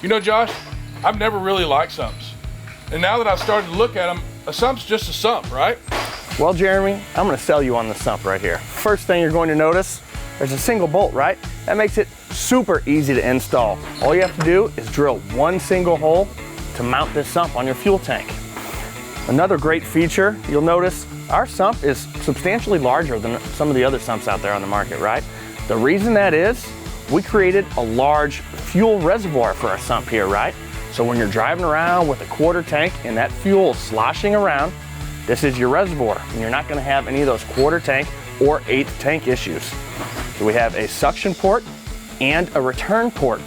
You know, Josh, I've never really liked sumps. And now that I've started to look at them, a sump's just a sump, right? Well, Jeremy, I'm gonna sell you on the sump right here. First thing you're going to notice, there's a single bolt, right? That makes it super easy to install. All you have to do is drill one single hole to mount this sump on your fuel tank. Another great feature, you'll notice our sump is substantially larger than some of the other sumps out there on the market, right? The reason that is, we created a large fuel reservoir for our sump here, right? So when you're driving around with a quarter tank and that fuel is sloshing around, this is your reservoir, and you're not gonna have any of those quarter tank or eighth tank issues. So we have a suction port and a return port,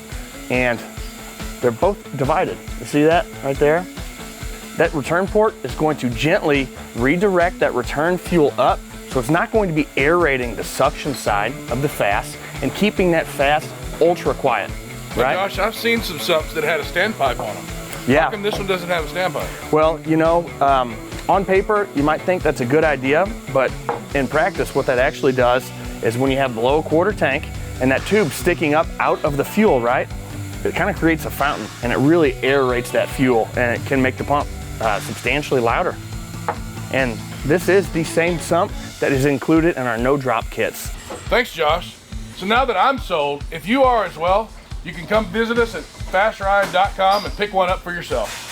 and they're both divided. You see that right there? That return port is going to gently redirect that return fuel up, so it's not going to be aerating the suction side of the FASS and keeping that FASS ultra quiet, right? Gosh, I've seen some sumps that had a standpipe on them. Yeah. How come this one doesn't have a standpipe? Well, you know, on paper, you might think that's a good idea, but in practice, what that actually does is when you have below a quarter tank and that tube sticking up out of the fuel, right? It kind of creates a fountain and it really aerates that fuel and it can make the pump substantially louder. And this is the same sump that is included in our no drop kits. Thanks, Josh. So now that I'm sold, if you are as well, you can come visit us at fastride.com and pick one up for yourself.